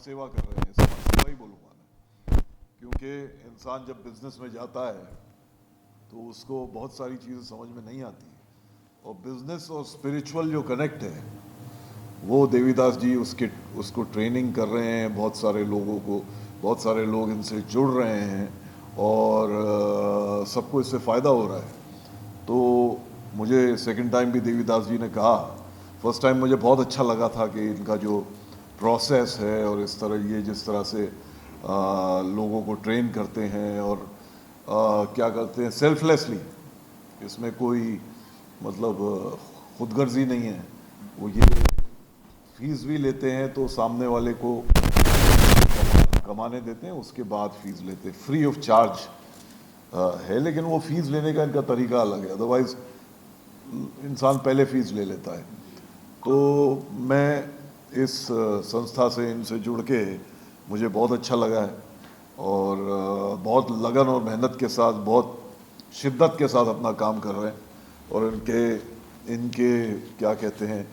सेवा कर रहे हैं, समाज सेवा ही बोलूँगा मैं, क्योंकि इंसान जब बिजनेस में जाता है तो उसको बहुत सारी चीज़ें समझ में नहीं आती, और बिजनेस और स्पिरिचुअल जो कनेक्ट है वो देवीदास जी उसको ट्रेनिंग कर रहे हैं बहुत सारे लोगों को, बहुत सारे लोग इनसे जुड़ रहे हैं और सबको इससे फ़ायदा हो रहा है। तो मुझे सेकंड टाइम भी देवीदास जी ने कहा, फर्स्ट टाइम मुझे बहुत अच्छा लगा था कि इनका जो प्रोसेस है और इस तरह ये जिस तरह से लोगों को ट्रेन करते हैं और क्या करते हैं सेल्फलेसली, इसमें कोई मतलब खुदगर्जी नहीं है, वो ये फीस भी लेते हैं तो सामने वाले को कमाने देते हैं, उसके बाद फीस लेते हैं, फ्री ऑफ चार्ज है, लेकिन वो फीस लेने का इनका तरीका अलग है, अदरवाइज इंसान पहले फीस ले लेता है। तो मैं इस संस्था से इनसे जुड़ के मुझे बहुत अच्छा लगा है और बहुत लगन और मेहनत के साथ, बहुत शिद्दत के साथ अपना काम कर रहे हैं, और इनके क्या कहते हैं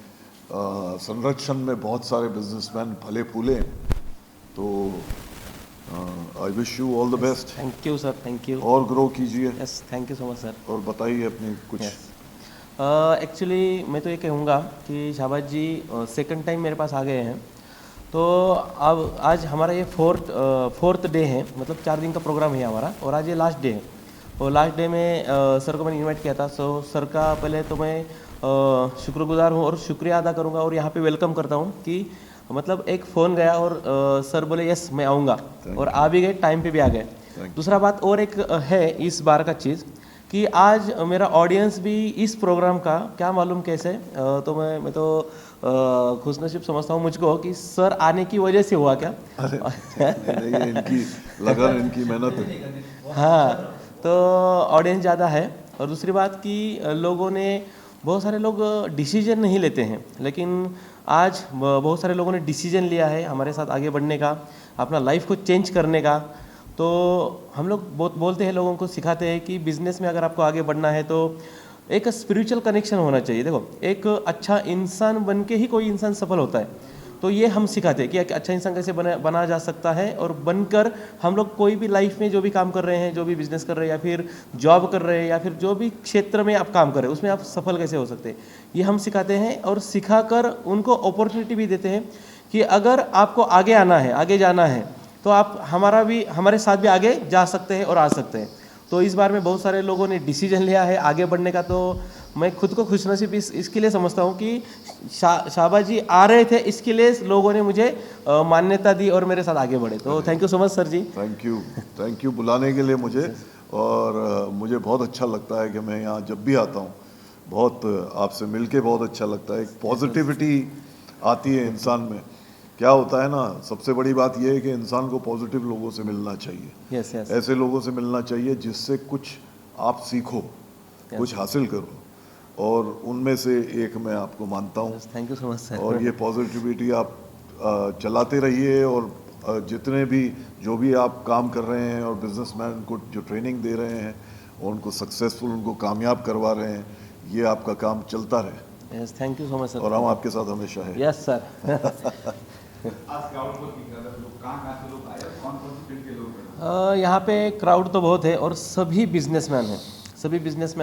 संरक्षण में बहुत सारे बिजनेसमैन फले फूले हैं। तो I wish you all the best. Thank you sir, thank you. और ग्रो कीजिए। Yes, thank you so much sir. और बताइए अपनी कुछ। एक्चुअली मैं तो ये कहूँगा कि शाहबाज जी सेकंड टाइम मेरे पास आ गए हैं, तो अब आज हमारा ये फोर्थ डे है, मतलब 4 दिन का प्रोग्राम है हमारा, और आज ये लास्ट डे है। और लास्ट डे में सर को मैंने इनवाइट किया था, सो सर का पहले तो मैं शुक्रगुजार हूँ और शुक्रिया अदा करूँगा और यहाँ पे वेलकम करता हूँ कि मतलब एक फ़ोन गया और सर बोले यस मैं आऊँगा, और आ भी गए, टाइम पे भी आ गए। दूसरा बात और एक है इस बार का चीज़ कि आज मेरा ऑडियंस भी इस प्रोग्राम का क्या मालूम कैसे, तो मैं तो खुशनसीब समझता हूँ मुझको कि सर आने की वजह से हुआ क्या। ये इनकी लगन, इनकी मेहनत है। हाँ, तो ऑडियंस ज़्यादा है। और दूसरी बात कि लोगों ने, बहुत सारे लोग डिसीजन नहीं लेते हैं, लेकिन आज बहुत सारे लोगों ने डिसीजन लिया है हमारे साथ आगे बढ़ने का, अपना लाइफ को चेंज करने का। तो हम लोग बहुत बोलते हैं, लोगों को सिखाते हैं कि बिज़नेस में अगर आपको आगे बढ़ना है तो एक स्पिरिचुअल कनेक्शन होना चाहिए। देखो, एक अच्छा इंसान बन के ही कोई इंसान सफल होता है, तो ये हम सिखाते हैं कि एक अच्छा इंसान कैसे बना जा सकता है, और बनकर हम लोग कोई भी लाइफ में जो भी काम कर रहे हैं, जो भी बिज़नेस कर रहे हैं या फिर जॉब कर रहे हैं या फिर जो भी क्षेत्र में आप काम कर रहे हैं उसमें आप सफल कैसे हो सकते हैं, ये हम सिखाते हैं। और सिखाकर उनको अपॉर्चुनिटी भी देते हैं कि अगर आपको आगे आना है, आगे जाना है, तो आप हमारे साथ भी आगे जा सकते हैं और आ सकते हैं। तो इस बार में बहुत सारे लोगों ने डिसीजन लिया है आगे बढ़ने का, तो मैं खुद को खुशनसीब इसके लिए समझता हूँ कि शाहबाज जी आ रहे थे, इसके लिए लोगों ने मुझे मान्यता दी और मेरे साथ आगे बढ़े। तो thank you so much sir ji. Thank you बुलाने के लिए मुझे, और मुझे बहुत अच्छा लगता है कि मैं यहाँ जब भी आता हूँ, बहुत आपसे मिलके बहुत अच्छा लगता है। एक पॉजिटिविटी आती है इंसान में। क्या होता है ना, सबसे बड़ी बात यह है कि इंसान को पॉजिटिव लोगों से मिलना चाहिए। Yes yes. ऐसे लोगों से मिलना चाहिए जिससे कुछ आप सीखो, कुछ हासिल करो, और उनमें से एक मैं आपको मानता हूँ। Thank you so much sir. और ये पॉजिटिविटी आप चलाते रहिए, और जितने भी जो भी आप काम कर रहे हैं और बिजनेसमैन को जो ट्रेनिंग दे रहे हैं और उनको सक्सेसफुल, उनको कामयाब करवा रहे हैं, ये आपका काम चलता रहे। Yes, thank you so much sir. और हम आपके साथ हमेशा हैं। Yes sir. यहाँ पे क्राउड तो बहुत है और सभी बिजनेसमैन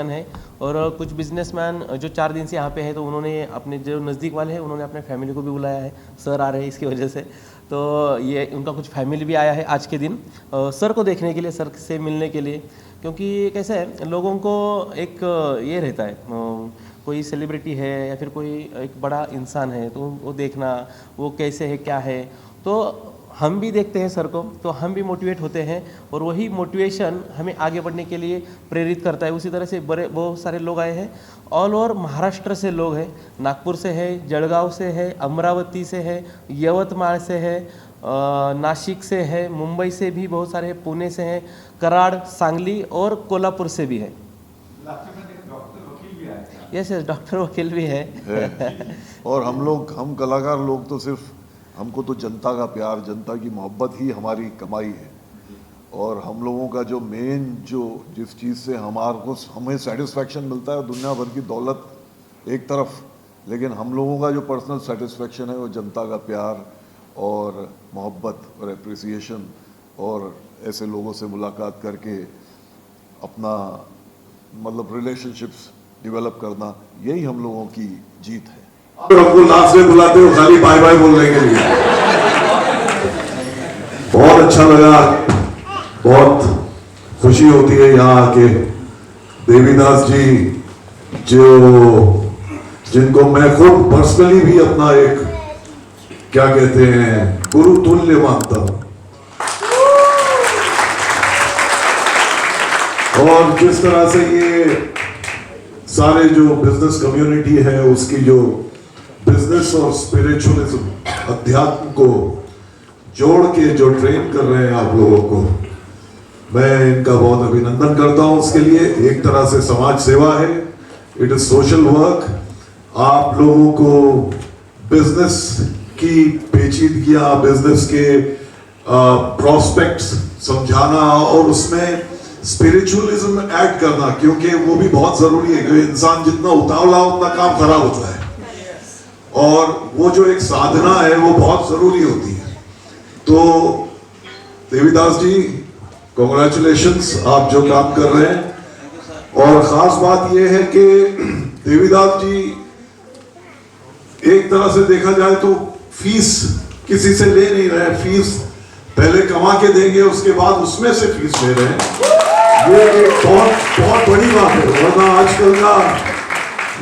हैं, और कुछ बिजनेसमैन जो 4 दिन से यहाँ पे है, तो उन्होंने अपने जो नज़दीक वाले हैं उन्होंने अपने फैमिली को भी बुलाया है। सर आ रहे हैं इसकी वजह से, तो ये उनका कुछ फैमिली भी आया है आज के दिन सर को देखने के लिए, सर से मिलने के लिए। क्योंकि कैसे है, लोगों को एक ये रहता है, कोई सेलिब्रिटी है या फिर कोई एक बड़ा इंसान है तो वो देखना, वो कैसे है क्या है। तो हम भी देखते हैं सर को तो हम भी मोटिवेट होते हैं और वही मोटिवेशन हमें आगे बढ़ने के लिए प्रेरित करता है। उसी तरह से बहुत सारे लोग आए हैं, ऑल ओवर महाराष्ट्र से लोग हैं, नागपुर से है, जळगाव से है, अमरावती से है, यवतमाळ से है, नासिक से है, मुंबई से भी बहुत सारे हैं, पुणे से हैं, कराड़, सांगली और कोल्हापुर से भी है। यस यस, डॉक्टर वकील भी है। और हम कलाकार लोग तो सिर्फ, हमको तो जनता का प्यार, जनता की मोहब्बत ही हमारी कमाई है। और हम लोगों का जो मेन, जो जिस चीज़ से हमें सेटिस्फैक्शन मिलता है, दुनिया भर की दौलत एक तरफ, लेकिन हम लोगों का जो पर्सनल सेटिस्फैक्शन है वो जनता का प्यार और मोहब्बत और एप्रिसिएशन और ऐसे लोगों से मुलाकात करके अपना मतलब रिलेशनशिप्स डेवलप करना, यही हम लोगों की जीत है। हमको लास्ट में बुलाते हो खाली बाय बाय बोलने के लिए। बहुत अच्छा लगा, बहुत खुशी होती है यहाँ आके। देवीदास जी जिनको मैं खुद पर्सनली भी अपना एक, क्या कहते हैं, गुरु तुल्य मानता हूं, और जिस तरह से ये सारे जो बिजनेस कम्युनिटी है उसकी जो बिजनेस और स्पिरिचुअलिज्म, अध्यात्म को जोड़ के जो ट्रेन कर रहे हैं आप लोगों को, मैं इनका बहुत अभिनंदन करता हूं उसके लिए। एक तरह से समाज सेवा है, इट इज सोशल वर्क। आप लोगों को बिजनेस की पेचीदगियां, बिजनेस के प्रोस्पेक्ट्स समझाना और उसमें स्पिरिचुअलिज्म ऐड करना, क्योंकि वो भी बहुत जरूरी है, क्योंकि इंसान जितना उतावला उतना काम खराब होता है, और वो जो एक साधना है वो बहुत जरूरी होती है। तो देवीदास जी, कॉन्ग्रेचुलेशंस, आप जो काम कर रहे हैं। और खास बात यह है कि देवीदास जी एक तरह से देखा जाए तो फीस किसी से ले नहीं रहे, फीस पहले कमा के देंगे, उसके बाद उसमें से फीस ले रहे हैं। ये एक बहुत बड़ी बात है, वरना आजकल का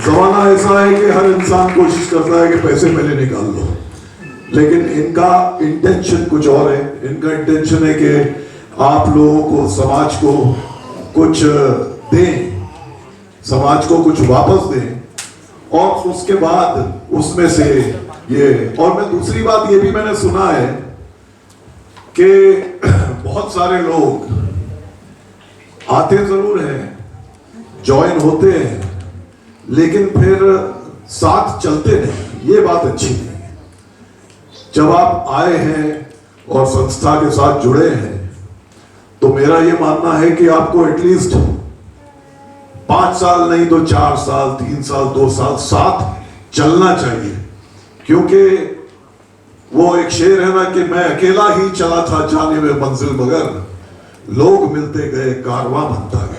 जमाना ऐसा है कि हर इंसान कोशिश करता है कि पैसे पहले निकाल लो, लेकिन इनका इंटेंशन कुछ और है। इनका इंटेंशन है कि आप लोगों को, समाज को कुछ दें, समाज को कुछ वापस दें, और उसके बाद उसमें से ये। और मैं दूसरी बात ये भी मैंने सुना है कि बहुत सारे लोग आते जरूर हैं, ज्वाइन होते हैं, लेकिन फिर साथ चलते नहीं। ये बात अच्छी नहीं है। जब आप आए हैं और संस्था के साथ जुड़े हैं, तो मेरा ये मानना है कि आपको एटलीस्ट 5 साल नहीं तो 4 साल, 3 साल, 2 साल साथ चलना चाहिए। क्योंकि वो एक शेर है ना कि मैं अकेला ही चला था जाने में मंजिल, मगर लोग मिलते गए, कारवां बनता गया।